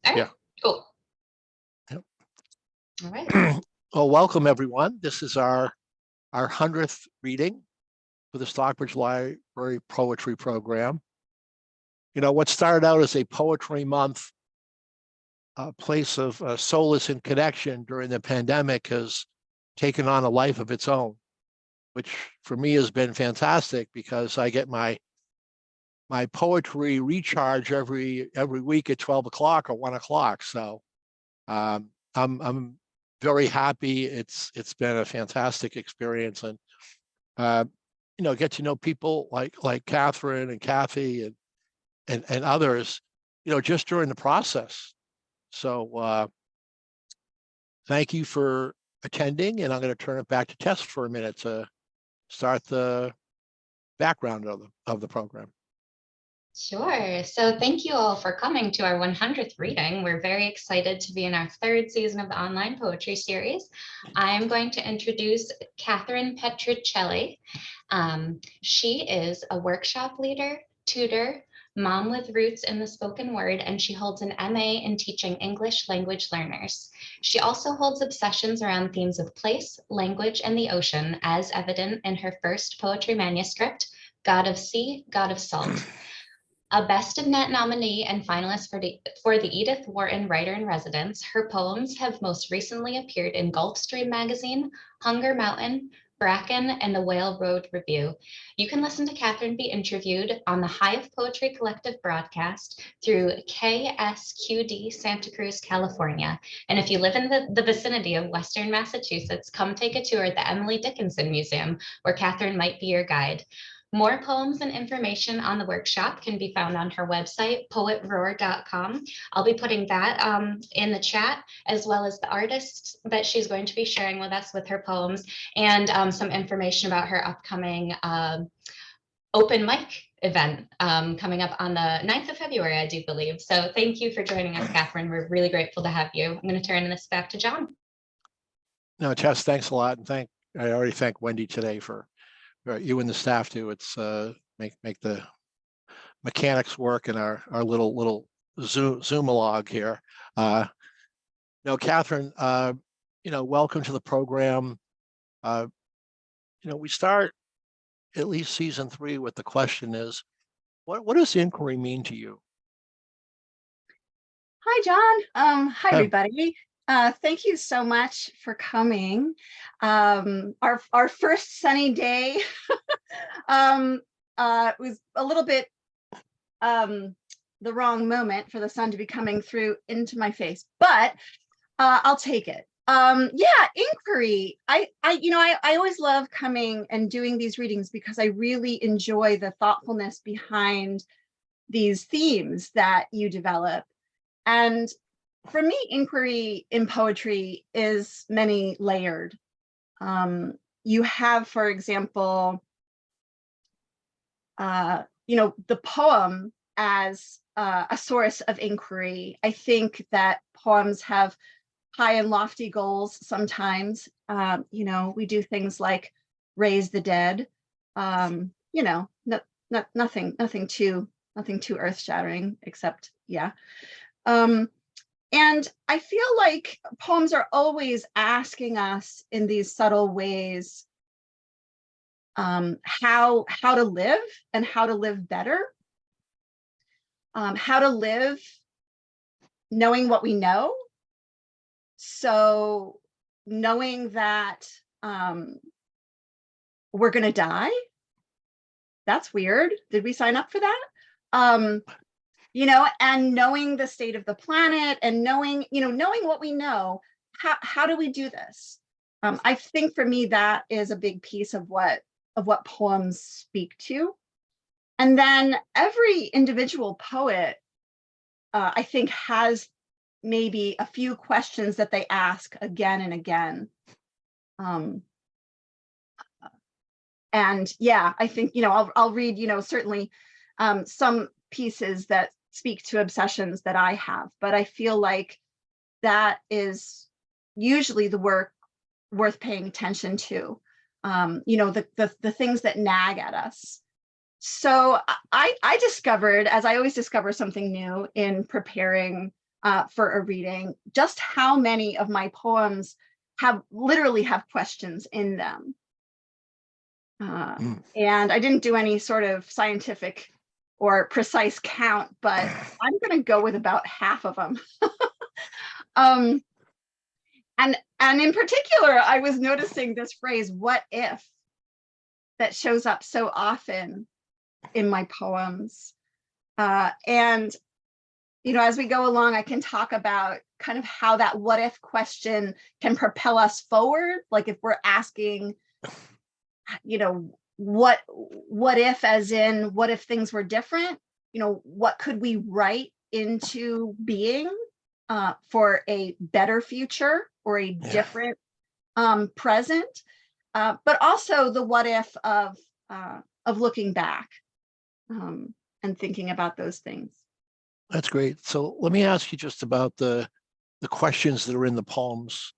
All right, Yeah. cool. Yep. All right. Well, welcome everyone. This is our 100th reading for the Stockbridge Library Poetry Program. You know, what started out as a poetry month, a place of solace and connection during the pandemic, has taken on a life of its own, which for me has been fantastic because I get my poetry recharge every week at 12 o'clock or 1 o'clock. So I'm very happy. It's been a fantastic experience, and you know, get to know people like Kathryn and Kathy and others, you know, just during the process. So thank you for attending, and I'm going to turn it back to Tess for a minute to start the background of the program. Sure. So thank you all for coming to our 100th reading. We're very excited to be in our 3rd season of the online poetry series. I'm going to introduce Kathryn Petroccelli. She is a workshop leader, tutor, mom with roots in the spoken word, and she holds an MA in teaching English language learners. She also holds obsessions around themes of place, language, and the ocean, as evident in her first poetry manuscript, God of Sea, God of Salt. A Best of Net nominee and finalist for the Edith Wharton Writer-in-Residence, her poems have most recently appeared in Gulfstream Magazine, Hunger Mountain, Bracken, and the Whale Road Review. You can listen to Kathryn be interviewed on the Hive Poetry Collective broadcast through KSQD Santa Cruz, California. And if you live in the vicinity of Western Massachusetts, come take a tour at the Emily Dickinson Museum, where Kathryn might be your guide. More poems and information on the workshop can be found on her website, poetroar.com. I'll be putting that in the chat, as well as the artists that she's going to be sharing with us with her poems, and some information about her upcoming open mic event coming up on the 9th of February, I do believe. So thank you for joining us, Kathryn. We're really grateful to have you. I'm going to turn this back to John. No, Tess, thanks a lot. And I already thank Wendy today for you and the staff too. It's make the mechanics work in our little Zoom-a-log here. No, Kathryn, you know, welcome to the program. You know, we start at least season 3 with the question is, what does inquiry mean to you? Hi, John. Hi, everybody. Thank you so much for coming. Our first sunny day was a little bit the wrong moment for the sun to be coming through into my face, but I'll take it. Yeah, inquiry. I always love coming and doing these readings because I really enjoy the thoughtfulness behind these themes that you develop. And for me, inquiry in poetry is many layered. You have, for example, you know, the poem as a source of inquiry. I think that poems have high and lofty goals sometimes. You know, we do things like raise the dead. You know, nothing too earth-shattering, except yeah. And I feel like poems are always asking us in these subtle ways how to live and how to live better, how to live knowing what we know. So knowing that we're going to die, that's weird. Did we sign up for that? You know, and knowing the state of the planet and knowing what we know, how do we do this? I think for me, that is a big piece of what poems speak to. And then every individual poet, I think, has maybe a few questions that they ask again and again. And yeah, I think, you know, I'll read, you know, certainly some pieces that speak to obsessions that I have, but I feel like that is usually the work worth paying attention to. You know, the things that nag at us. So I discovered, as I always discover something new in preparing for a reading, just how many of my poems literally have questions in them. And I didn't do any sort of scientific or precise count, but I'm going to go with about half of them. And in particular, I was noticing this phrase, "what if," that shows up so often in my poems. And, as we go along, I can talk about kind of how that what if question can propel us forward. Like if we're asking, what if, as in, what if things were different? What could we write into being for a better future or a different present? But also the what if of looking back and thinking about those things. That's great. So let me ask you just about the questions that are in the poems.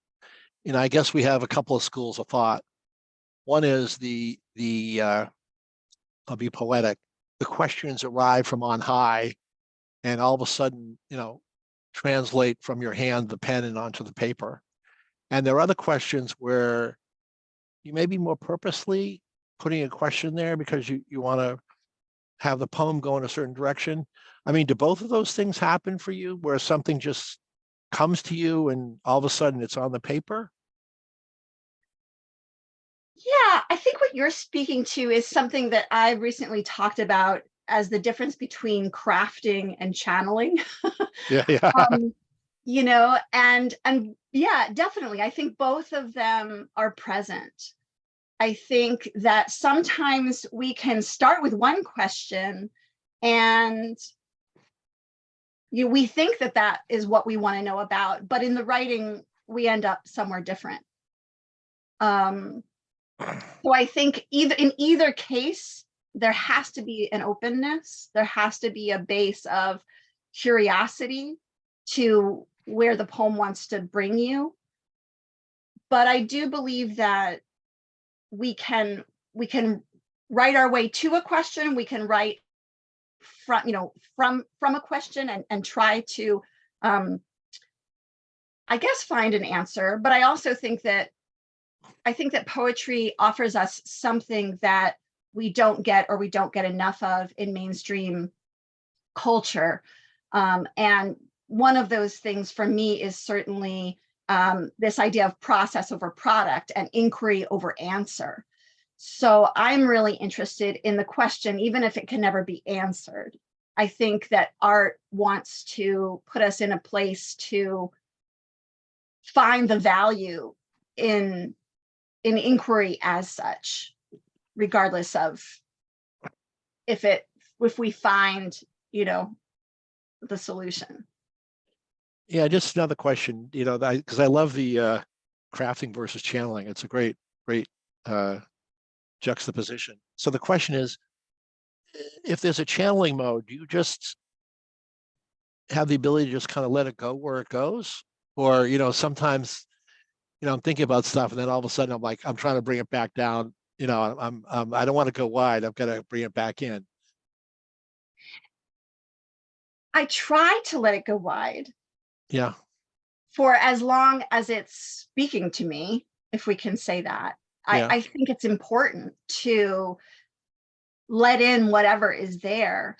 I guess we have a couple of schools of thought. One is the I'll be poetic. The questions arrive from on high, and all of a sudden, translate from your hand, the pen, and onto the paper. And there are other questions where you may be more purposely putting a question there because you want to have the poem go in a certain direction. I mean, do both of those things happen for you where something just comes to you and all of a sudden it's on the paper? Yeah, I think what you're speaking to is something that I've recently talked about as the difference between crafting and channeling. Yeah. And yeah, definitely. I think both of them are present. I think that sometimes we can start with one question and we think that is what we want to know about, but in the writing, we end up somewhere different. So I think in either case, there has to be an openness. There has to be a base of curiosity to where the poem wants to bring you. But I do believe that we can write our way to a question. We can write from a question and try to, I guess, find an answer. But I also think that poetry offers us something that we don't get enough of in mainstream culture. And one of those things for me is certainly this idea of process over product and inquiry over answer. So I'm really interested in the question, even if it can never be answered. I think that art wants to put us in a place to find the value in inquiry as such, regardless of if we find, the solution. Yeah, just another question, because I love the crafting versus channeling. It's a great juxtaposition. So the question is, if there's a channeling mode, do you just have the ability to just kind of let it go where it goes? Or, sometimes, I'm thinking about stuff and then all of a sudden I'm like, I'm trying to bring it back down. I don't want to go wide. I've got to bring it back in. I try to let it go wide. Yeah. For as long as it's speaking to me, if we can say that. Yeah. I think it's important to let in whatever is there.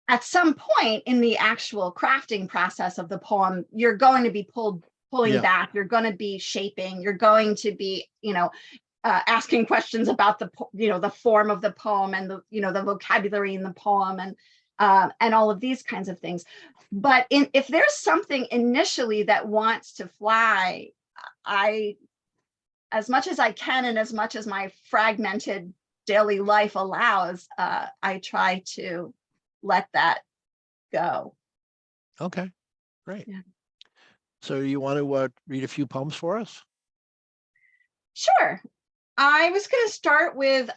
At some point in the actual crafting process of the poem, you're going to be pulling back, you're going to be shaping, you're going to be, asking questions about the form of the poem and the vocabulary in the poem and all of these kinds of things. But if there's something initially that wants to fly, as much as I can and as much as my fragmented daily life allows, I try to let that go. Okay, great. Yeah. So you want to read a few poems for us? Sure. I was going to start with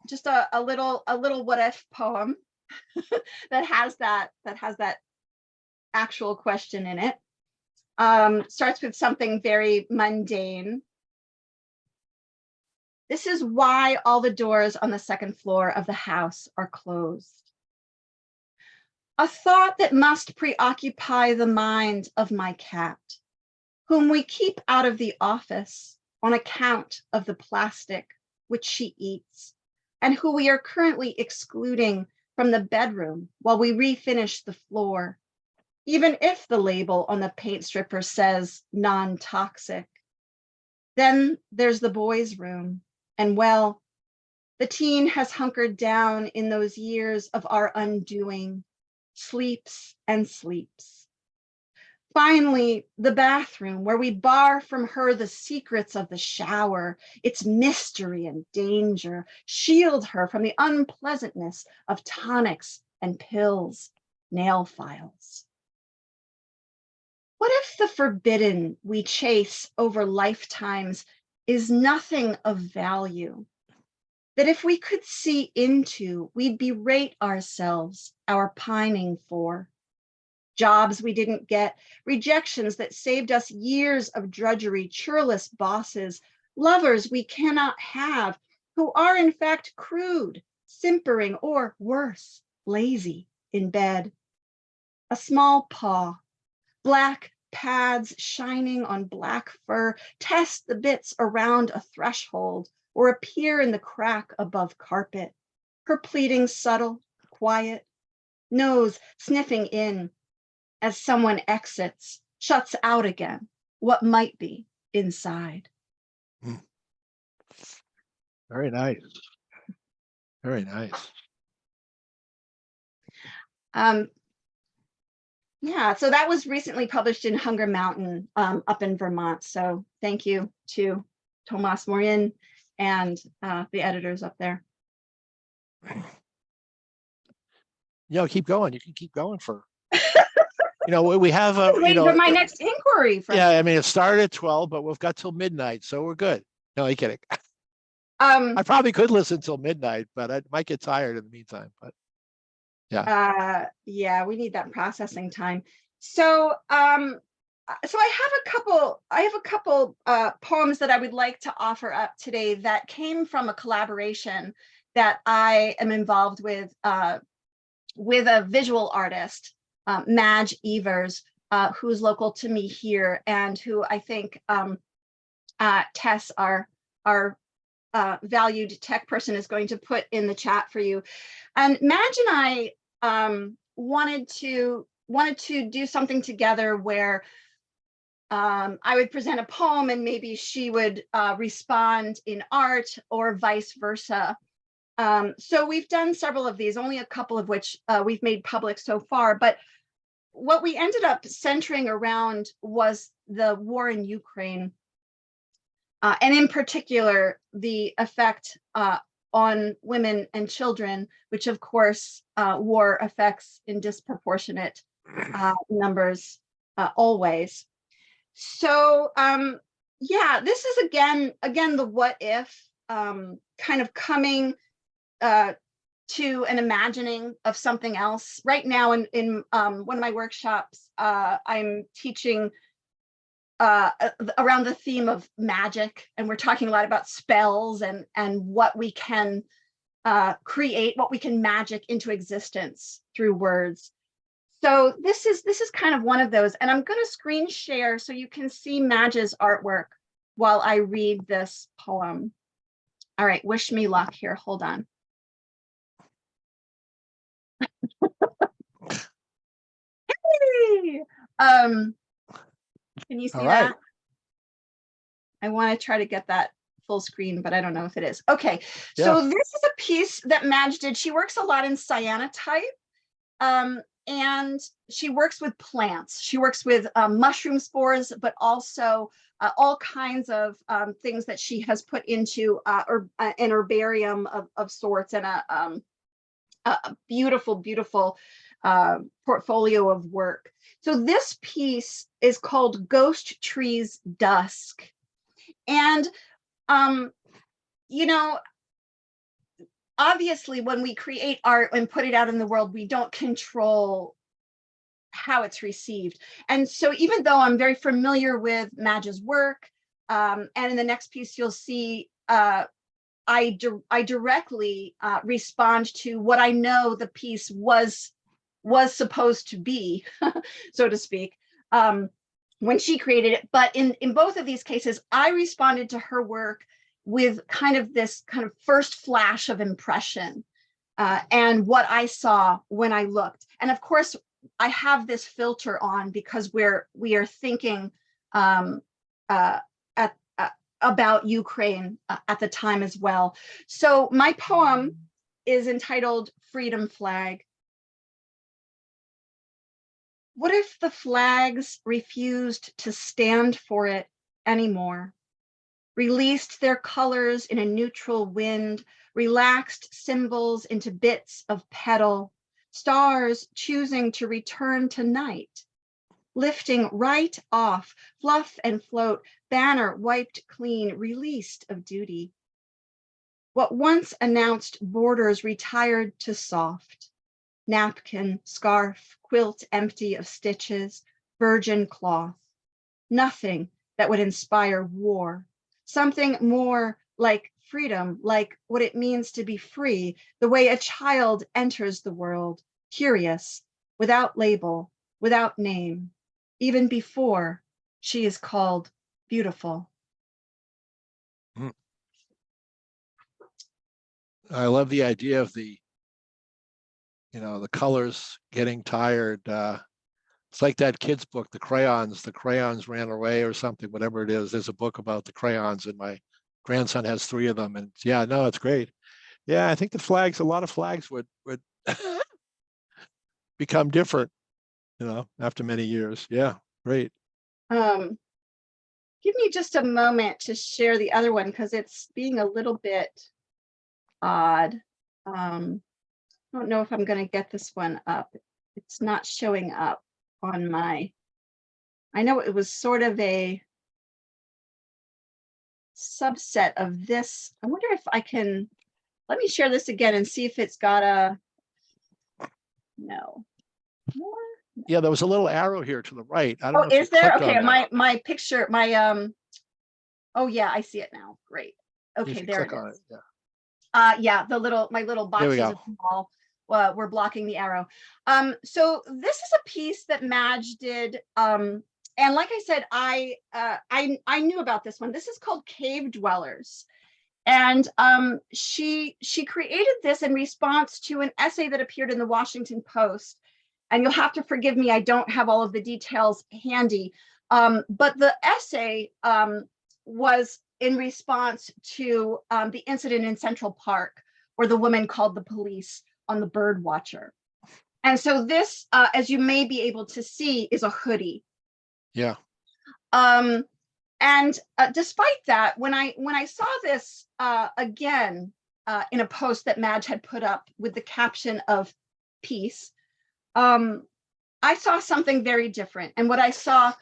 just a little what if poem that has that actual question in it. Starts with something very mundane. This is why all the doors on the second floor of the house are closed. a thought that must preoccupy the mind of my cat, whom we keep out of the office on account of the plastic which she eats, and who we are currently excluding from the bedroom while we refinish the floor, even if the label on the paint stripper says non-toxic. Then there's the boys' room, and well, the teen has hunkered down in those years of our undoing, sleeps and sleeps. Finally, the bathroom, where we bar from her the secrets of the shower, its mystery and danger, shield her from the unpleasantness of tonics and pills, nail files. What if the forbidden we chase over lifetimes is nothing of value? That if we could see into, we'd berate ourselves, our pining for. Jobs we didn't get, rejections that saved us years of drudgery, churlish bosses, lovers we cannot have, who are in fact crude, simpering, or worse, lazy in bed. A small paw, black pads shining on black fur, test the bits around a threshold or appear in the crack above carpet. Her pleading subtle, quiet, nose sniffing in as someone exits, shuts out again what might be inside. Very nice. Very nice. Yeah, so that was recently published in Hunger Mountain up in Vermont. So thank you to Tomas Morin and the editors up there. Keep going. You can keep going for, we have a, Wait for my next inquiry. Yeah, I mean, it started at 12, but we've got till midnight, so we're good. No, I'm kidding. I probably could listen till midnight, but I might get tired in the meantime, but yeah. Yeah, we need that processing time. So so I have a couple poems that I would like to offer up today that came from a collaboration that I am involved with a visual artist, Madge Evers, who's local to me here, and who I think Tess, our valued tech person, is going to put in the chat for you. And Madge and I wanted to do something together where I would present a poem and maybe she would respond in art or vice versa. So we've done several of these, only a couple of which we've made public so far. But what we ended up centering around was the war in Ukraine, and in particular, the effect on women and children, which of course war affects in disproportionate numbers always. So yeah, this is again the what if, kind of coming to an imagining of something else. Right now in one of my workshops, I'm teaching around the theme of magic, and we're talking a lot about spells and what we can create, what we can magic into existence through words. So this is kind of one of those, and I'm going to screen share so you can see Madge's artwork while I read this poem. All right, wish me luck here. Hold on. Hey! Can you see that? I want to try to get that full screen, but I don't know if it is. Okay, yeah. So this is a piece that Madge did. She works a lot in cyanotype, and she works with plants. She works with mushroom spores, but also all kinds of things that she has put into an herbarium of sorts, and a beautiful, beautiful portfolio of work. So this piece is called Ghost Trees Dusk. And, obviously when we create art and put it out in the world, we don't control how it's received. And so even though I'm very familiar with Madge's work, and in the next piece, you'll see I directly respond to what I know the piece was was supposed to be, so to speak, when she created it. But in both of these cases, I responded to her work with kind of this kind of first flash of impression and what I saw when I looked. And of course, I have this filter on because we are thinking about Ukraine at the time as well. So my poem is entitled Freedom Flag. What if the flags refused to stand for it anymore? Released their colors in a neutral wind, relaxed symbols into bits of petal, stars choosing to return to night, lifting right off, fluff and float, banner wiped clean, released of duty. What once announced borders retired to soft, napkin, scarf, quilt empty of stitches, virgin cloth, nothing that would inspire war, something more like freedom, like what it means to be free, the way a child enters the world, curious, without label, without name, even before she is called beautiful. I love the idea of the colors getting tired. It's like that kid's book, the crayons ran away or something, whatever it is. There's a book about the crayons, and my grandson has 3 of them. And yeah, no, it's great. Yeah, I think a lot of flags would become different, after many years. Yeah, great. Give me just a moment to share the other one because it's being a little bit odd. I don't know if I'm going to get this one up. It's not showing up on my, I know it was sort of a subset of this. I wonder if I can, let me share this again and see if it's got a, no. More? Yeah, there was a little arrow here to the right. I don't know if is there? clicked on Okay, that. my picture, oh yeah, I see it now. Great. Okay, there it is. Yeah, my little boxes of small were blocking the arrow. So this is a piece that Madge did. And like I said, I knew about this one. This is called Cave Dwellers. And she created this in response to an essay that appeared in the Washington Post. And you'll have to forgive me, I don't have all of the details handy. But the essay was in response to the incident in Central Park where the woman called the police on the bird watcher. And so this, as you may be able to see, is a hoodie. Yeah. And despite that, when I saw this again in a post that Madge had put up with the caption of peace, I saw something very different. And what I saw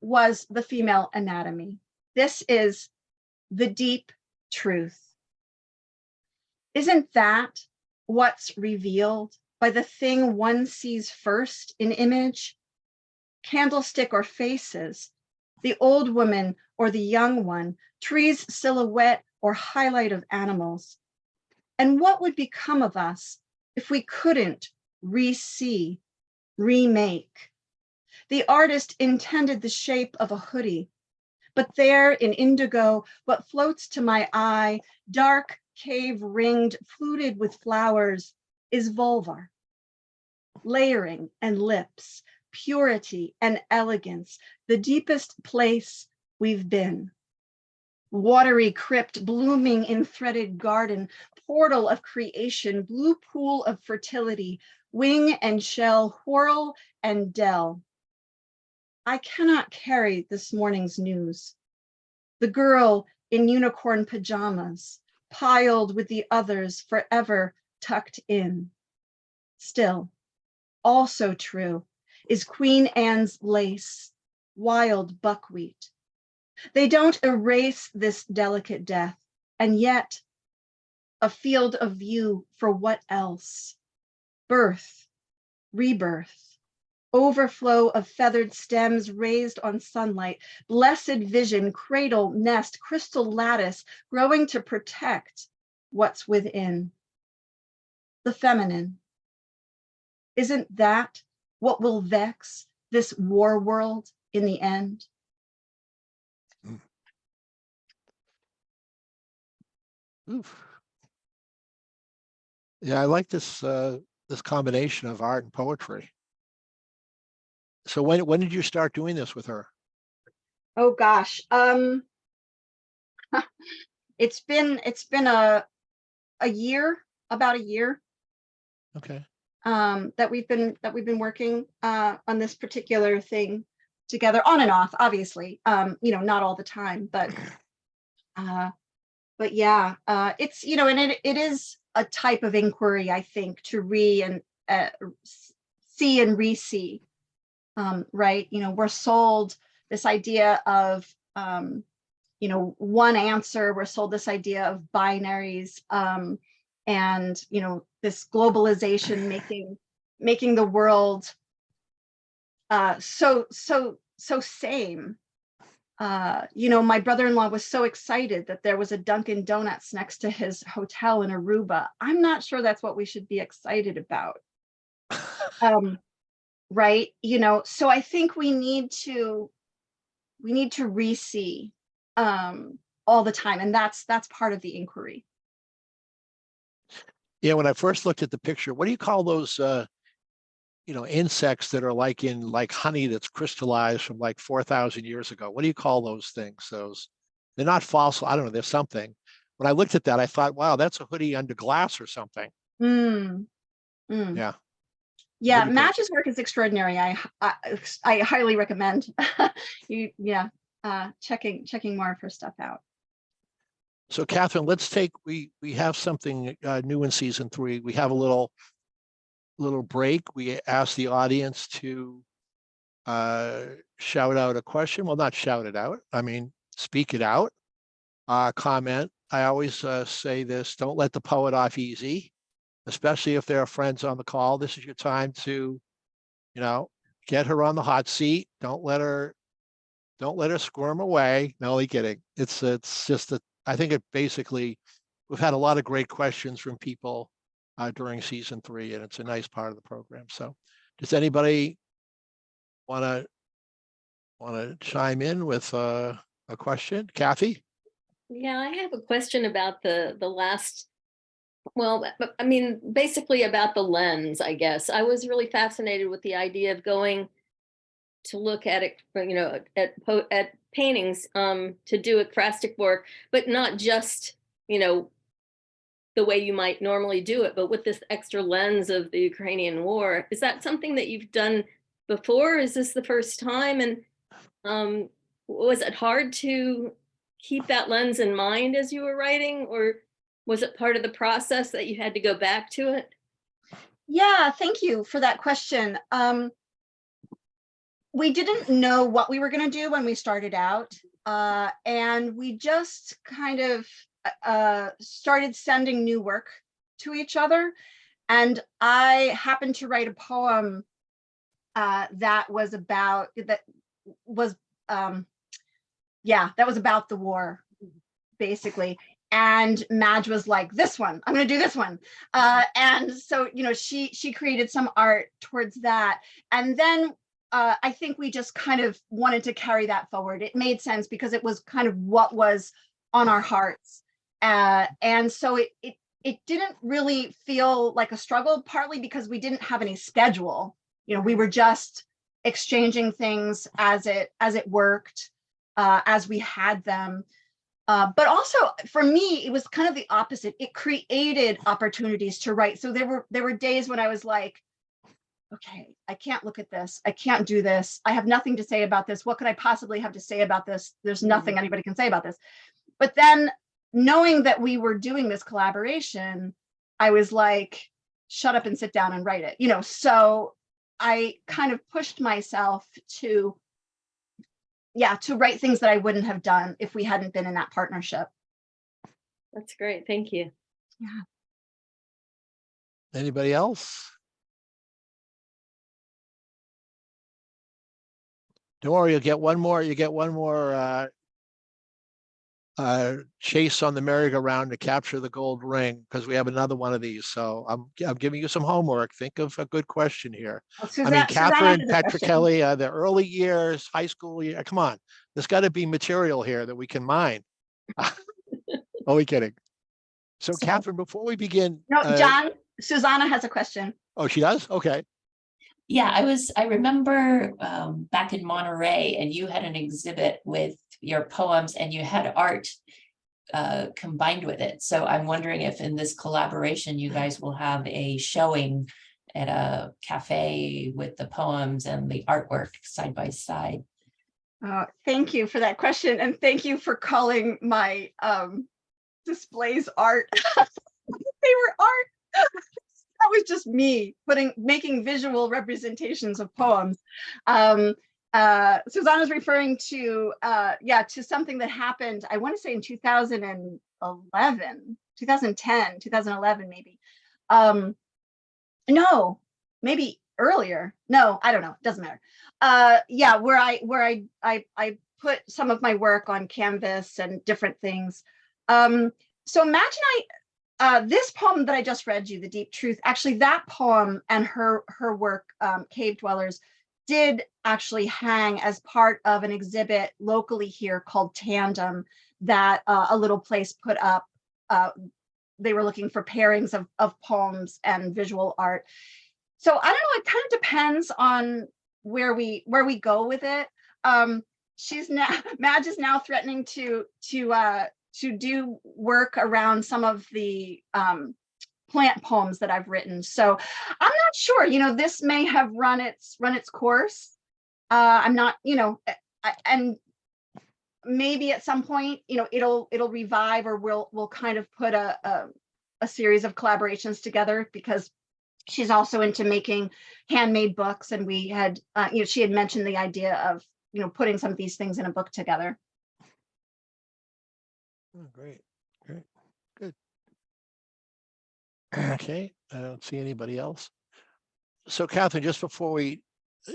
was the female anatomy. This is the deep truth. Isn't that what's revealed by the thing one sees first in image? Candlestick or faces, the old woman or the young one, trees silhouette or highlight of animals. And what would become of us if we couldn't re-see, remake? The artist intended the shape of a hoodie, but there in indigo, what floats to my eye, dark cave ringed, fluted with flowers, is vulva, layering and lips, purity and elegance, the deepest place we've been. Watery crypt blooming in threaded garden, portal of creation, blue pool of fertility, wing and shell, whorl and dell. I cannot carry this morning's news. The girl in unicorn pajamas, piled with the others forever tucked in. Still, also true is Queen Anne's lace, wild buckwheat. They don't erase this delicate death, and yet a field of view for what else? Birth, rebirth, overflow of feathered stems raised on sunlight, blessed vision, cradle, nest, crystal lattice, growing to protect what's within. The feminine. Isn't that what will vex this war world in the end? Oof. Yeah, I like this this combination of art and poetry. So when did you start doing this with her? Oh gosh. It's been a year, about a year, Okay. that we've been working on this particular thing together, on and off, obviously. You know, not all the time, but yeah, it's, you know, and it is a type of inquiry, I think, to see and re-see. Right? You know, we're sold this idea of you know, one answer. We're sold this idea of binaries, and you know, this globalization making the world so same. You know, my brother-in-law was so excited that there was a Dunkin' Donuts next to his hotel in Aruba. I'm not sure that's what we should be excited about. Right? You know, so I think we need to re-see all the time, and that's part of the inquiry. Yeah, when I first looked at the picture, what do you call those you know, insects that are like in like honey that's crystallized from like 4,000 years ago? What do you call those things? Those, they're not fossil. I don't know. There's something. When I looked at that, I thought, wow, that's a hoodie under glass or something. Mm, mm. Yeah. Yeah, Pretty cool. Madge's work is extraordinary. I highly recommend you, yeah, checking more of her stuff out. So Kathryn, let's take, we have something new in season 3. We have a little break. We ask the audience to shout out a question. Well, not shout it out. I mean, speak it out, comment. I always say this, don't let the poet off easy, especially if there are friends on the call. This is your time to, you know, get her on the hot seat. Don't let her squirm away. No, only kidding. It's just a, I think it basically, we've had a lot of great questions from people during season 3, and it's a nice part of the program. So does anybody want to chime in with a question? Kathy? Yeah, I have a question about the last, well, I mean, basically about the lens, I guess. I was really fascinated with the idea of going to look at it, you know, at paintings to do ekphrastic work, but not just, you know, the way you might normally do it, but with this extra lens of the Ukrainian war. Is that something that you've done before? Is this the first time? And was it hard to keep that lens in mind as you were writing, or was it part of the process that you had to go back to it? Yeah, thank you for that question. We didn't know what we were going to do when we started out, and we just kind of started sending new work to each other. And I happened to write a poem that was about the war, basically. And Madge was like, this one, I'm going to do this one. And so, you know, she created some art towards that. And then I think we just kind of wanted to carry that forward. It made sense because it was kind of what was on our hearts. And so it didn't really feel like a struggle, partly because we didn't have any schedule. You know, we were just exchanging things as it worked, as we had them. But also for me, it was kind of the opposite. It created opportunities to write. So there were days when I was like, okay, I can't look at this. I can't do this. I have nothing to say about this. What could I possibly have to say about this? There's nothing anybody can say about this. But then knowing that we were doing this collaboration, I was like, shut up and sit down and write it. You know, so I kind of pushed myself to write things that I wouldn't have done if we hadn't been in that partnership. That's great. Thank you. Yeah. Anybody else? Don't worry, you'll get one more. You get one more chase on the merry-go-round to capture the gold ring, because we have another one of these. So I'm giving you some homework. Think of a good question here. Oh, I mean, Susanna Kathryn, has a question. Petroccelli, the early years, high school year. Come on, there's got to be material here that we can mine. Only kidding. So, Kathryn, before we begin, No, John, Susanna has a question. oh, she does? Okay. Yeah, I remember back in Monterey, and you had an exhibit with your poems and you had art combined with it. So I'm wondering if in this collaboration, you guys will have a showing at a cafe with the poems and the artwork side by side. Thank you for that question. And thank you for calling my displays art. They were art. That was just me making visual representations of poems. Susanna's referring to to something that happened, I want to say in 2011, 2010, 2011 maybe. No, maybe earlier. No, I don't know. Doesn't matter. Where I put some of my work on canvas and different things. So imagine this poem that I just read you, The Deep Truth, actually that poem and her work, Cave Dwellers, did actually hang as part of an exhibit locally here called Tandem that a little place put up. They were looking for pairings of poems and visual art. So I don't know, it kind of depends on where we go with it. Madge is now threatening to do work around some of the plant poems that I've written. So I'm not sure, this may have run its course. I'm not, and maybe at some point, it'll revive, or we'll kind of put a series of collaborations together, because she's also into making handmade books. And we had, she had mentioned the idea of, putting some of these things in a book together. Oh, great. Good. Okay, I don't see anybody else. So, Kathryn, just before we,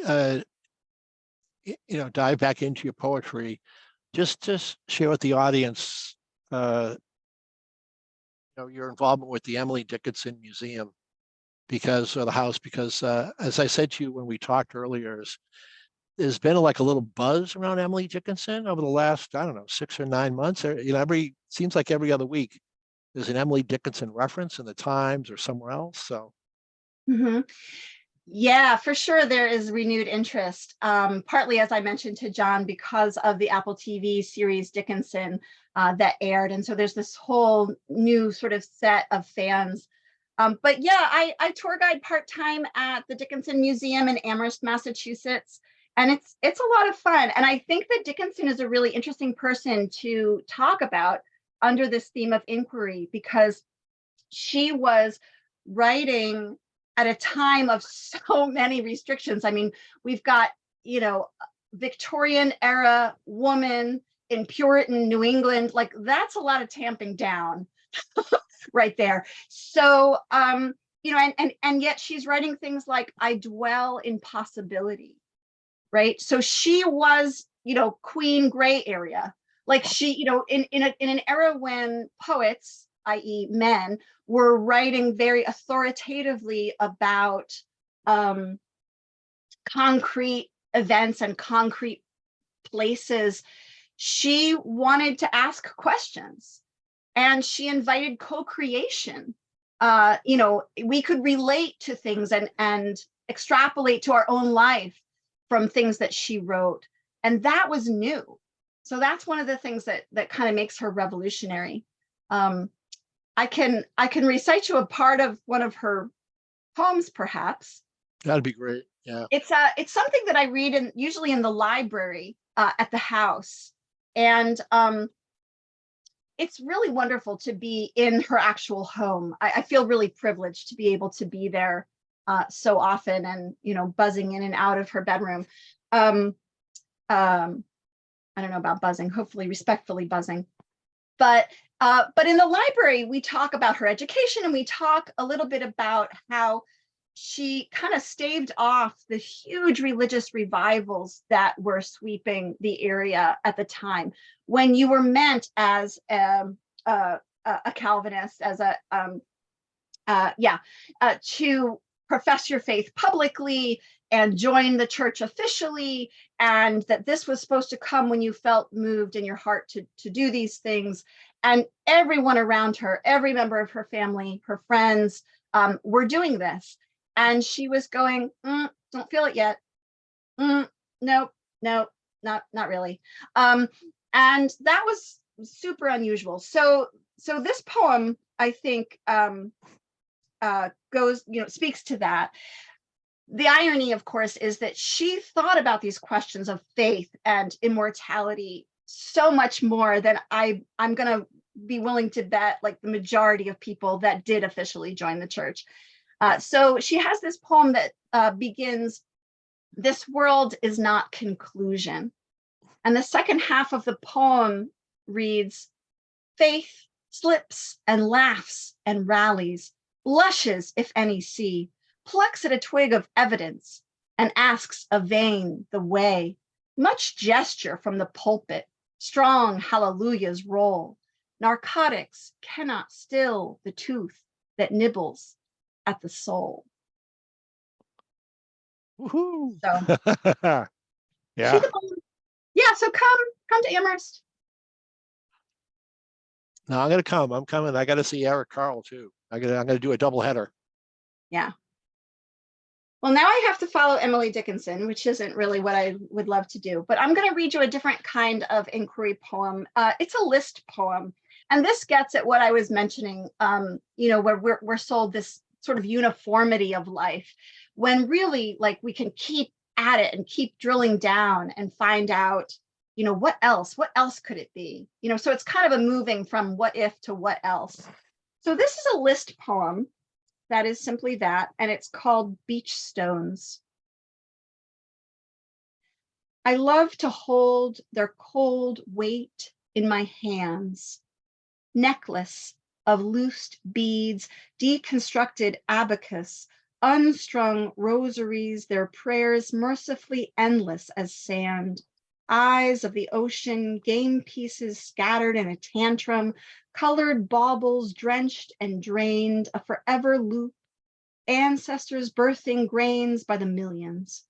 dive back into your poetry, just share with the audience, your involvement with the Emily Dickinson Museum, because as I said to you when we talked earlier, there's been like a little buzz around Emily Dickinson over the last, 6 or 9 months. Seems like every other week there's an Emily Dickinson reference in the Times or somewhere else. So. Mm-hmm. Yeah, for sure. There is renewed interest, partly, as I mentioned to John, because of the Apple TV series Dickinson that aired. And so there's this whole new sort of set of fans. But yeah, I tour guide part-time at the Dickinson Museum in Amherst, Massachusetts. And it's a lot of fun. And I think that Dickinson is a really interesting person to talk about under this theme of inquiry, because she was writing at a time of so many restrictions. I mean, we've got, Victorian era woman in Puritan New England, that's a lot of tamping down right there. So, and yet she's writing things like, I dwell in possibility, right? So she was, queen gray area. She, in an era when poets, i.e. men, were writing very authoritatively about concrete events and concrete places, she wanted to ask questions, and she invited co-creation. We could relate to things and extrapolate to our own life from things that she wrote, and that was new. So that's one of the things that kind of makes her revolutionary. I can recite you a part of one of her poems, perhaps. That'd be great. Yeah. It's something that I read usually in the library at the house, and it's really wonderful to be in her actual home. I feel really privileged to be able to be there so often, and buzzing in and out of her bedroom. I don't know about buzzing, hopefully respectfully buzzing. But in the library, we talk about her education, and we talk a little bit about how she kind of staved off the huge religious revivals that were sweeping the area at the time, when you were meant as a Calvinist, as to profess your faith publicly and join the church officially, and that this was supposed to come when you felt moved in your heart to do these things. And everyone around her, every member of her family, her friends, were doing this. And she was going, don't feel it yet. Nope, not really. And that was super unusual. So this poem, I think, speaks to that. The irony, of course, is that she thought about these questions of faith and immortality so much more than I'm going to be willing to bet, like, the majority of people that did officially join the church. So she has this poem that begins, "This world is not conclusion." And the second half of the poem reads, "Faith slips and laughs and rallies, blushes if any see, plucks at a twig of evidence, and asks a vain the way. Much gesture from the pulpit, strong hallelujahs roll. Narcotics cannot still the tooth that nibbles at the soul." Woohoo. So Yeah. yeah, so come to Amherst. No, I'm gonna come. I'm coming. I got to see Eric Carl too. I'm gonna do a double header. Yeah. Well, now I have to follow Emily Dickinson, which isn't really what I would love to do, but I'm going to read you a different kind of inquiry poem. It's a list poem, and this gets at what I was mentioning, where we're sold this sort of uniformity of life, when really, like, we can keep at it and keep drilling down and find out, what else could it be? So it's kind of a moving from what if to what else. So this is a list poem that is simply that, and it's called Beach Stones. I love to hold their cold weight in my hands, necklace of loosed beads, deconstructed abacus, unstrung rosaries, their prayers mercifully endless as sand, eyes of the ocean, game pieces scattered in a tantrum, colored baubles drenched and drained, a forever loop, ancestors birthing grains by the millions,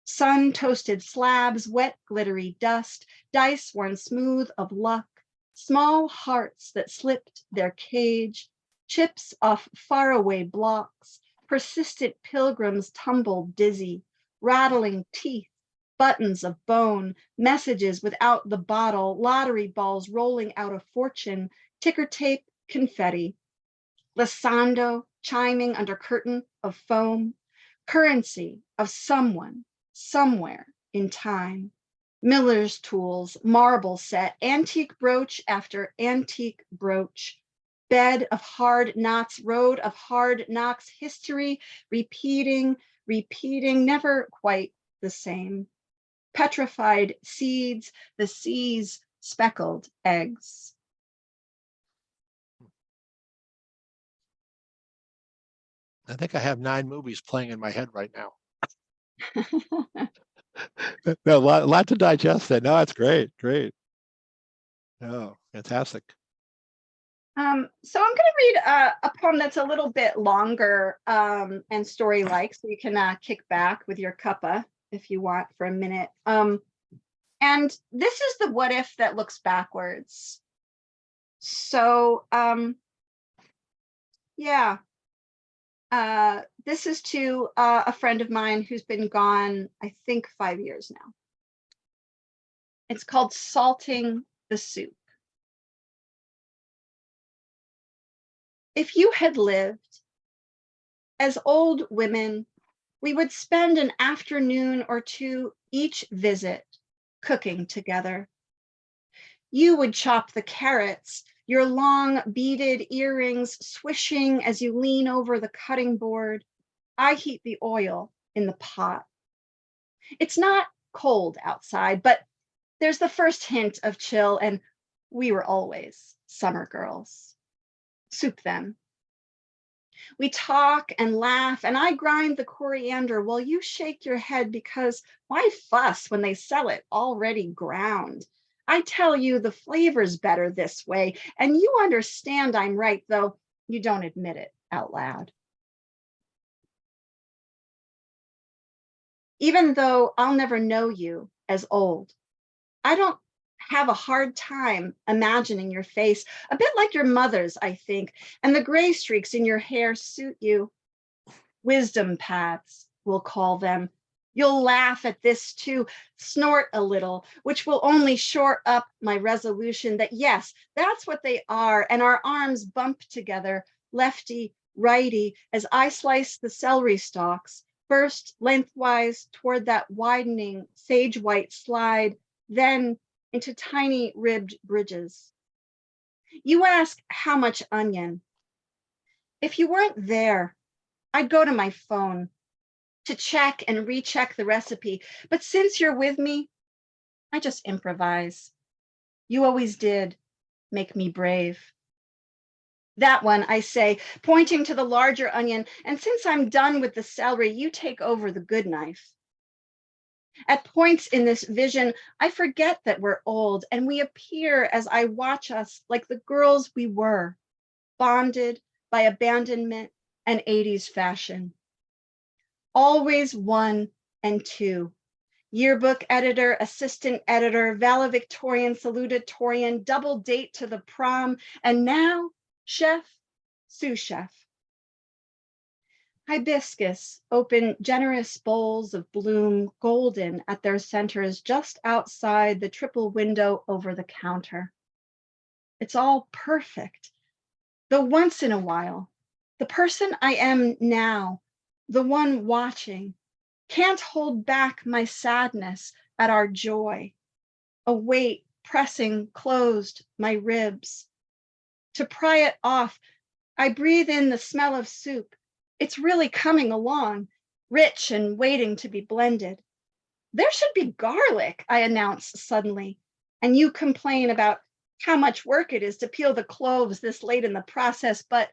sun-toasted slabs, wet glittery dust, dice worn smooth of luck, small hearts that slipped their cage, chips off faraway blocks, persistent pilgrims tumbled dizzy, rattling teeth, buttons of bone, messages without the bottle, lottery balls rolling out a fortune, ticker tape, confetti, glissando chiming under curtain of foam, currency of someone, somewhere in time, miller's tools, marble set, antique brooch after antique brooch, bed of hard knots, road of hard knocks, history repeating, never quite the same. Petrified seeds, the sea's speckled eggs. I think I have 9 movies playing in my head right now. No, a lot to digest there. No, that's great. Oh, fantastic. So I'm going to read a poem that's a little bit longer and story-like, so you can kick back with your cuppa if you want for a minute. And this is the what if that looks backwards. So this is to a friend of mine who's been gone, I think, 5 years now. It's called Salting the Soup. If you had lived, as old women, we would spend an afternoon or two each visit cooking together. You would chop the carrots, your long beaded earrings swishing as you lean over the cutting board. I heat the oil in the pot. It's not cold outside, but there's the first hint of chill, and we were always summer girls. Soup then. We talk and laugh, and I grind the coriander while you shake your head because why fuss when they sell it already ground? I tell you the flavor's better this way, and you understand I'm right, though you don't admit it out loud. Even though I'll never know you as old, I don't have a hard time imagining your face, a bit like your mother's, I think, and the gray streaks in your hair suit you. Wisdom paths, we'll call them. You'll laugh at this too, snort a little, which will only shore up my resolution that yes, that's what they are, and our arms bump together, lefty, righty, as I slice the celery stalks, first lengthwise toward that widening sage white slide, then into tiny ribbed bridges. You ask how much onion. If you weren't there, I'd go to my phone to check and recheck the recipe. But since you're with me, I just improvise. You always did make me brave. That one, I say, pointing to the larger onion. And since I'm done with the celery, you take over the good knife. At points in this vision, I forget that we're old, and we appear as I watch us like the girls we were, bonded by abandonment and 80s fashion. Always 1 and 2. Yearbook editor, assistant editor, valedictorian, salutatorian, double date to the prom, and now chef, sous chef. Hibiscus open generous bowls of bloom, golden at their centers just outside the triple window over the counter. It's all perfect. Though once in a while, the person I am now, the one watching, can't hold back my sadness at our joy, a weight pressing closed my ribs. To pry it off, I breathe in the smell of soup. It's really coming along, rich and waiting to be blended. There should be garlic, I announce suddenly, and you complain about how much work it is to peel the cloves this late in the process, but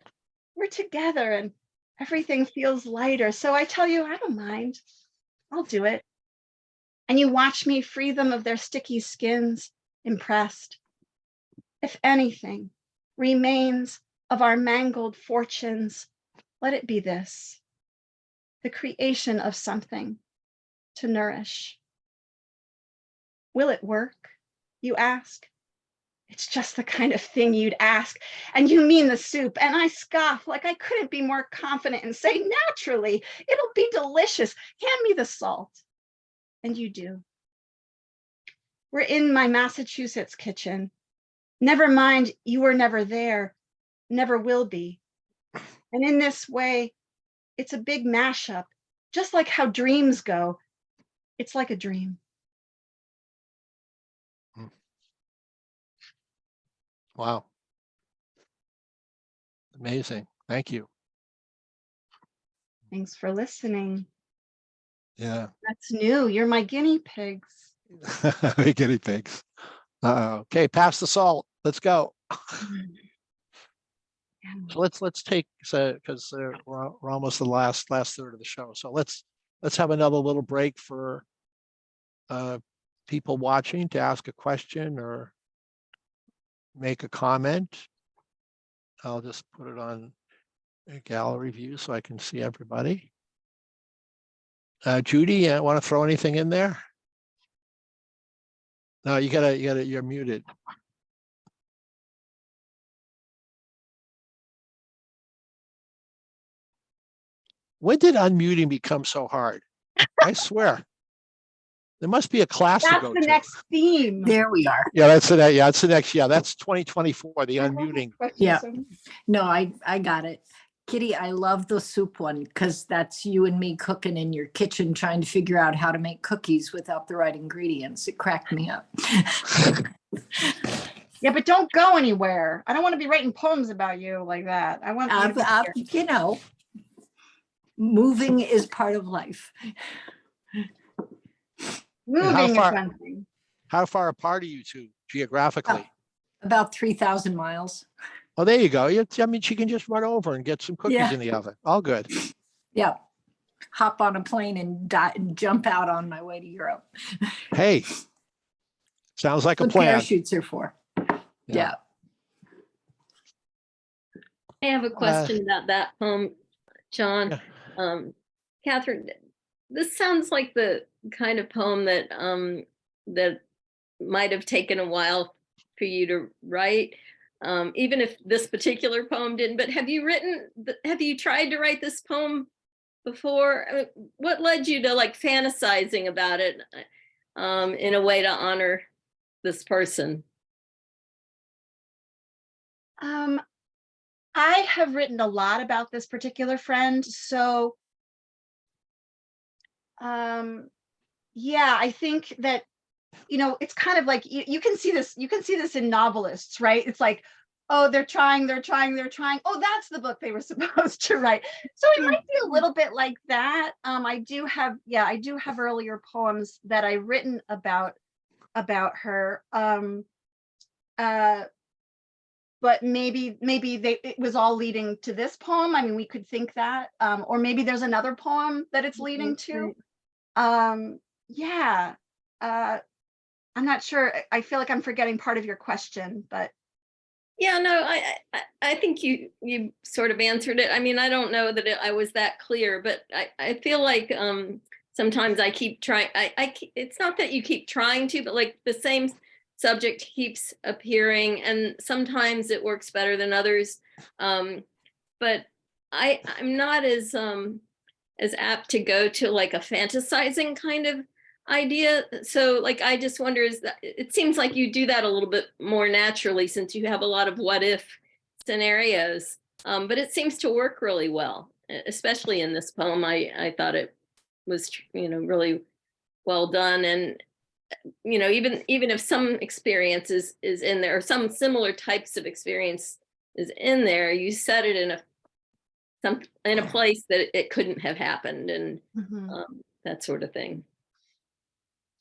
we're together and everything feels lighter. So I tell you, I don't mind. I'll do it. And you watch me free them of their sticky skins, impressed. If anything remains of our mangled fortunes, let it be this, the creation of something to nourish. Will it work, you ask? It's just the kind of thing you'd ask, and you mean the soup, and I scoff like I couldn't be more confident and say, naturally, it'll be delicious. Hand me the salt. And you do. We're in my Massachusetts kitchen. Never mind, you were never there, never will be. And in this way, it's a big mashup, just like how dreams go. It's like a dream. Wow. Amazing. Thank you. Thanks for listening. Yeah. That's new. You're my guinea pigs. Guinea pigs. Okay, pass the salt. Let's go. So let's take, so because we're almost the last third of the show. So let's have another little break for people watching to ask a question or make a comment. I'll just put it on a gallery view so I can see everybody. Judy, want to throw anything in there? No, you're muted. When did unmuting become so hard? I swear. There must be a class to That's go the to. next theme. There we are. Yeah, that's the next. Yeah, that's the next. Yeah, that's 2024. The unmuting. Yeah. No, I got it. Kitty, I love the soup one because that's you and me cooking in your kitchen trying to figure out how to make cookies without the right ingredients. It cracked me up. Yeah, but don't go anywhere. I don't want to be writing poems about you like that. I want you to be here. You know, moving is part of life. Moving is one thing. How far apart are you two geographically? About 3,000 miles. Oh, there you go. I mean, she can just run over and get some cookies Yeah. in the oven. All good. Yeah. Hop on a plane and jump out on my way to Europe. Hey, sounds like a What plan. parachutes are for. Yeah. I have a question about that poem, John. Yeah. Kathryn, this sounds like the kind of poem that that might have taken a while for you to write, even if this particular poem didn't. But have you tried to write this poem before? I mean, what led you to like fantasizing about it in a way to honor this person? I have written a lot about this particular friend, so yeah, I think that, you know, it's kind of like you can see this in novelists, right? It's like, oh, they're trying. Oh, that's the book they were supposed to write. So it might be a little bit like that. I do have earlier poems that I've written about her. But maybe it was all leading to this poem. I mean, we could think that, or maybe there's another poem that it's leading to. Yeah, I'm not sure. I feel like I'm forgetting part of your question, but yeah, no, I think you sort of answered it. I mean, I don't know that I was that clear, but I feel like sometimes I keep trying. It's not that you keep trying to, but like the same subject keeps appearing, and sometimes it works better than others. But I'm not as apt to go to like a fantasizing kind of idea. So like, I just wonder, it seems like you do that a little bit more naturally since you have a lot of what if scenarios, but it seems to work really well, especially in this poem. I thought it was, really well done. And even if some experience is in there, or some similar types of experience is in there, you set it in a place that it couldn't have happened, and that sort of thing.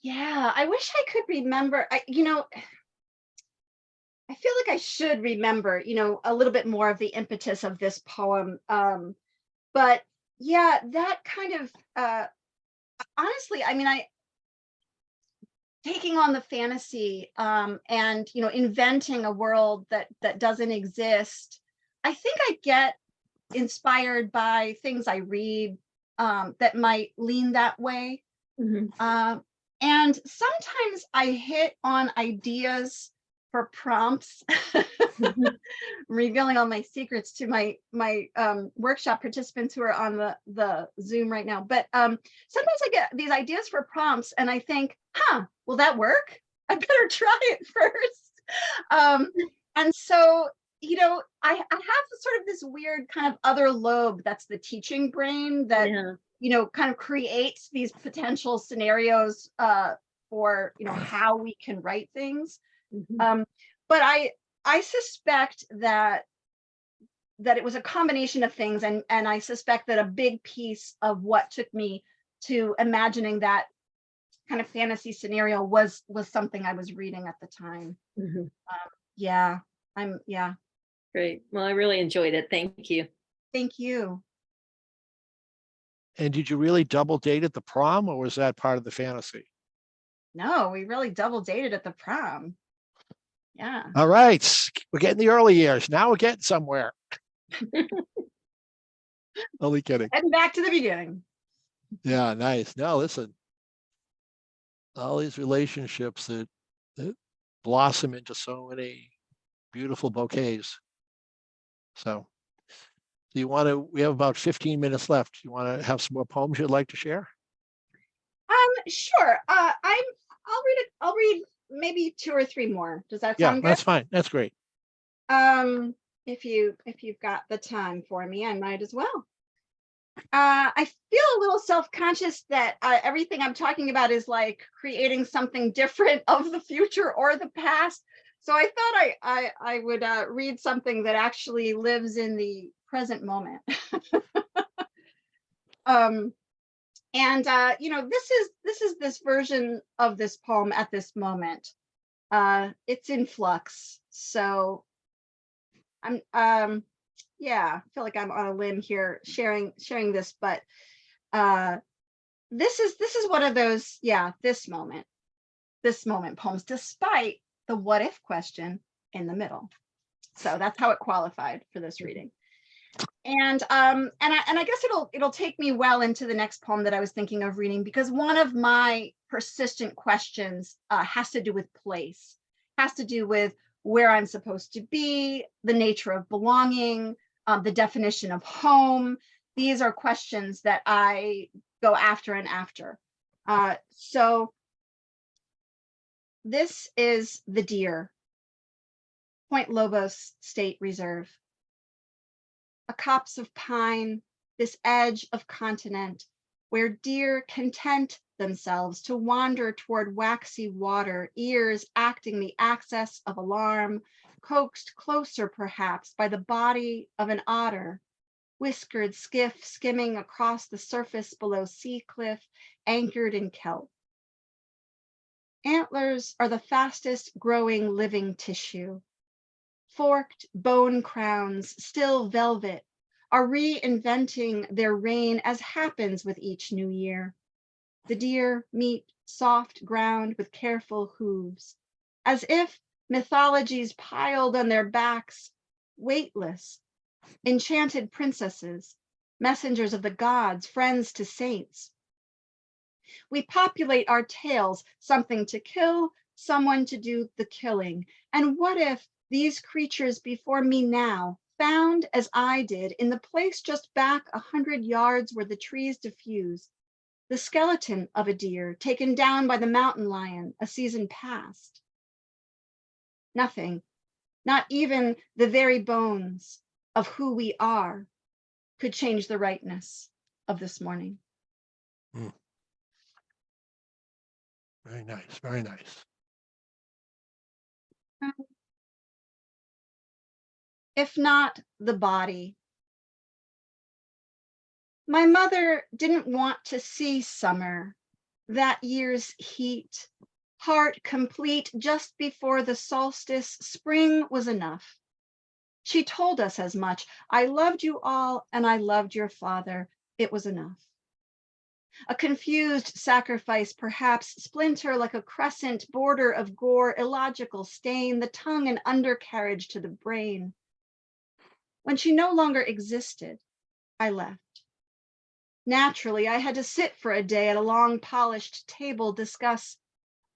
yeah, I wish I could remember. I feel like I should remember, a little bit more of the impetus of this poem. But yeah, that kind of, honestly, I mean, taking on the fantasy, and inventing a world that doesn't exist. I think I get inspired by things I read that might lean that way. And sometimes I hit on ideas for prompts, revealing all my secrets to my workshop participants who are on the Zoom right now. But sometimes I get these ideas for prompts and I think, will that work? I better try it first. And so, I have sort of this weird kind of other lobe that's the teaching brain that, kind of creates these potential scenarios for, how we can write things. But I suspect that it was a combination of things, and I suspect that a big piece of what took me to imagining that kind of fantasy scenario was something I was reading at the time. Yeah. Great. Well, I really enjoyed it. Thank you. Thank you. And did you really double date at the prom, or was that part of the fantasy? No, we really double dated at the prom. Yeah. All right. We're getting the early years. Now we're getting somewhere. Only kidding. Heading back to the beginning. Yeah, nice. No, listen. All these relationships that blossom into so many beautiful bouquets. So we have about 15 minutes left. You want to have some more poems you'd like to share? Sure. I'll read maybe 2 or 3 more. Does that sound good? That's fine. That's great. If you've got the time for me, I might as well. I feel a little self-conscious that everything I'm talking about is like creating something different of the future or the past. So I thought I would read something that actually lives in the present moment. And this is this version of this poem at this moment. It's in flux. So Yeah, I feel like I'm on a limb here sharing this, but this is one of those, yeah, this moment poems, despite the what if question in the middle. So that's how it qualified for this reading. And I guess it'll take me well into the next poem that I was thinking of reading, because one of my persistent questions has to do with place, has to do with where I'm supposed to be, the nature of belonging, the definition of home. These are questions that I go after and after. So this is The Deer, Point Lobos State Reserve. A copse of pine, this edge of continent, where deer content themselves to wander toward waxy water, ears acting the access of alarm, coaxed closer perhaps by the body of an otter, whiskered skiff skimming across the surface below sea cliff, anchored in kelp. Antlers are the fastest growing living tissue. Forked bone crowns, still velvet, are reinventing their reign, as happens with each new year. The deer meet soft ground with careful hooves, as if mythologies piled on their backs, weightless, enchanted princesses, messengers of the gods, friends to saints. We populate our tales, something to kill, someone to do the killing. And what if these creatures before me now, found as I did in the place just back 100 yards where the trees diffuse, the skeleton of a deer taken down by the mountain lion a season past? Nothing, not even the very bones of who we are, could change the rightness of this morning. Very nice, very nice. If not the body. My mother didn't want to see summer, that year's heat, heart complete just before the solstice. Spring was enough. She told us as much. I loved you all and I loved your father. It was enough. A confused sacrifice, perhaps, splinter like a crescent border of gore, illogical stain, the tongue an undercarriage to the brain. When she no longer existed, I left. Naturally, I had to sit for a day at a long polished table, discuss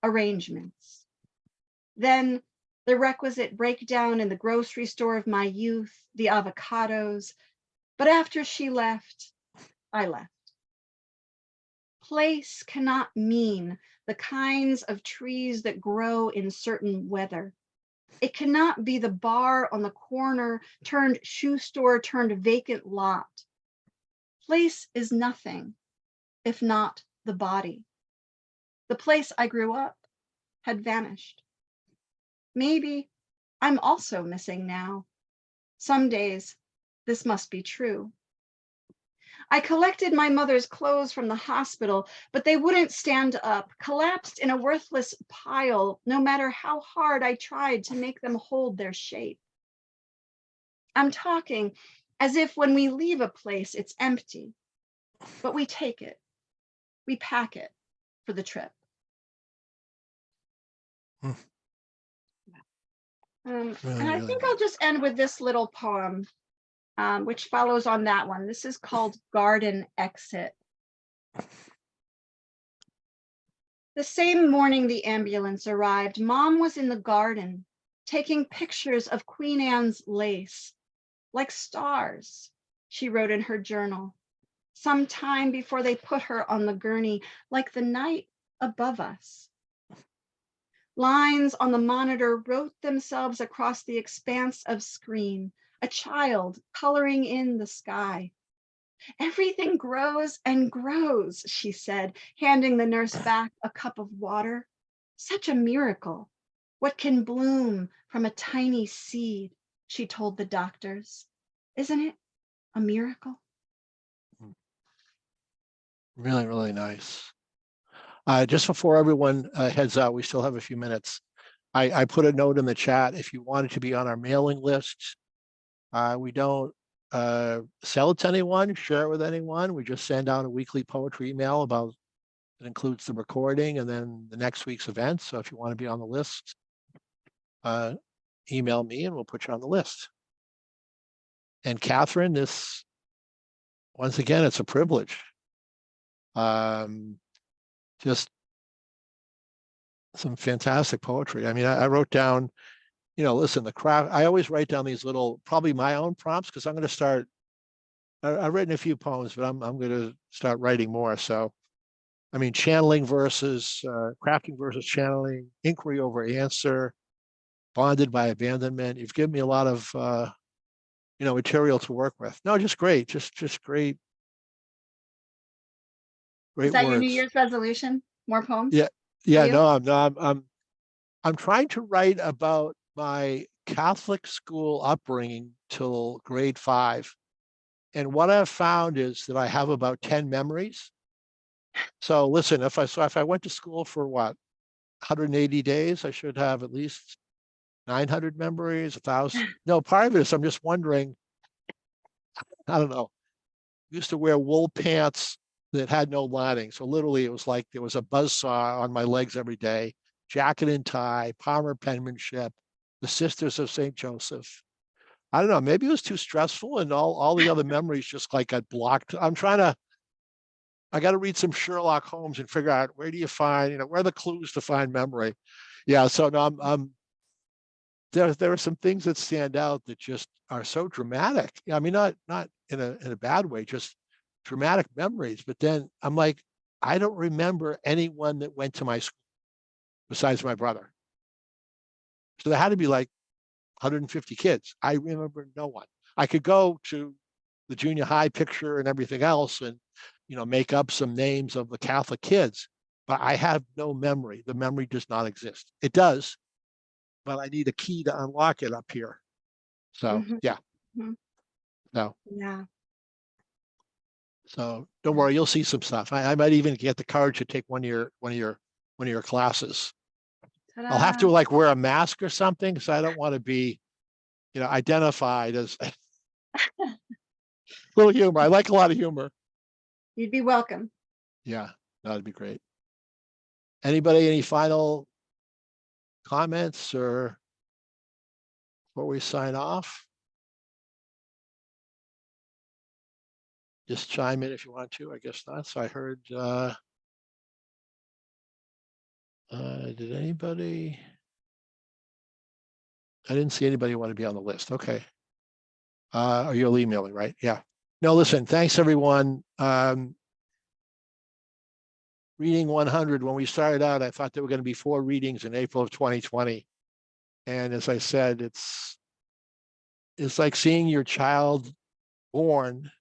arrangements. Then the requisite breakdown in the grocery store of my youth, the avocados. But after she left, I left. Place cannot mean the kinds of trees that grow in certain weather. It cannot be the bar on the corner turned shoe store turned vacant lot. Place is nothing if not the body. The place I grew up had vanished. Maybe I'm also missing now. Some days this must be true. I collected my mother's clothes from the hospital, but they wouldn't stand up, collapsed in a worthless pile, no matter how hard I tried to make them hold their shape. I'm talking as if when we leave a place, it's empty, but we take it, we pack it for the trip. And I think I'll just end with this little poem, which follows on that one. This is called Garden Exit. The same morning the ambulance arrived, Mom was in the garden, taking pictures of Queen Anne's lace, like stars, she wrote in her journal, some time before they put her on the gurney, like the night above us. Lines on the monitor wrote themselves across the expanse of screen, a child coloring in the sky. Everything grows and grows, she said, handing the nurse back a cup of water. Such a miracle. What can bloom from a tiny seed, she told the doctors. Isn't it a miracle? Really, really nice. Just before everyone heads out, we still have a few minutes. I put a note in the chat. If you wanted to be on our mailing list, We don't sell it to anyone, share it with anyone. We just send out a weekly poetry email about, it includes the recording and then the next week's event. So if you want to be on the list, email me and we'll put you on the list. And Kathryn, this, once again, it's a privilege. Just some fantastic poetry. I mean, I wrote down, you know, listen, the craft, I always write down these little, probably my own prompts, because I'm going to start, I've written a few poems, but I'm going to start writing more. So, I mean, channeling versus, crafting versus channeling, inquiry over answer, bonded by abandonment. You've given me a lot of, you know, material to work with. No, just great. Just great. Great Is that words. your New Year's resolution? More poems? Yeah. Yeah, you? no, I'm trying to write about my Catholic school upbringing till grade 5. And what I've found is that I have about 10 memories. So listen, if I went to school for what, 180 days, I should have at least 900 memories, 1,000. No, part of it is I'm just wondering, I don't know. I used to wear wool pants that had no lining. So literally it was like there was a buzzsaw on my legs every day, jacket and tie, Palmer penmanship, the Sisters of St. Joseph. I don't know, maybe it was too stressful and all the other memories just like got blocked. I got to read some Sherlock Holmes and figure out where do you find, you know, where are the clues to find memory? Yeah, so no, there are some things that stand out that just are so dramatic. I mean, not in a bad way, just dramatic memories. But then I'm like, I don't remember anyone that went to my school besides my brother. So there had to be like 150 kids. I remember no one. I could go to the junior high picture and everything else and, you know, make up some names of the Catholic kids, but I have no memory. The memory does not exist. It does, but I need a key to unlock it up here. So yeah, no. Yeah. So don't worry, you'll see some stuff. I might even get the courage to take one of your classes. I'll have to like wear a mask or something because I don't want to be, you know, identified as little humor. I like a lot of humor. You'd be welcome. Yeah, that'd be great. Anybody, any final comments or before we sign off? Just chime in if you want to, I guess not. So I heard, did anybody? I didn't see anybody want to be on the list. Okay. Or you'll email me, right? Yeah. No, listen, thanks everyone. Reading 100, when we started out, I thought there were going to be 4 readings in April of 2020. And as I said, it's like seeing your child born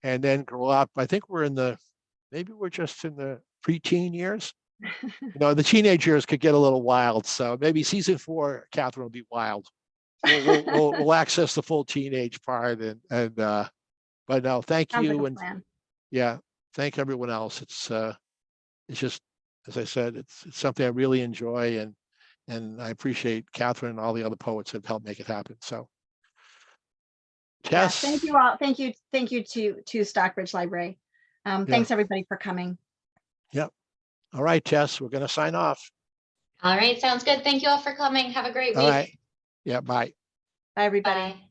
and then grow up. I think maybe we're just in the preteen years. You know, the teenage years could get a little wild. So maybe season 4, Kathryn will be wild. We'll access the full teenage part but no, thank Sounds like you. a And plan. yeah, thank everyone else. It's just, as I said, it's something I really enjoy and I appreciate Kathryn and all the other poets that have helped make it happen. So Yeah, Tess. thank you all. Thank you to Stockbridge Library. Thanks everybody for coming. Yep. All right, Tess, we're going to sign off. All right, sounds good. Thank you all for coming. Have a great All week. right. Yeah, bye. Bye, everybody. Bye.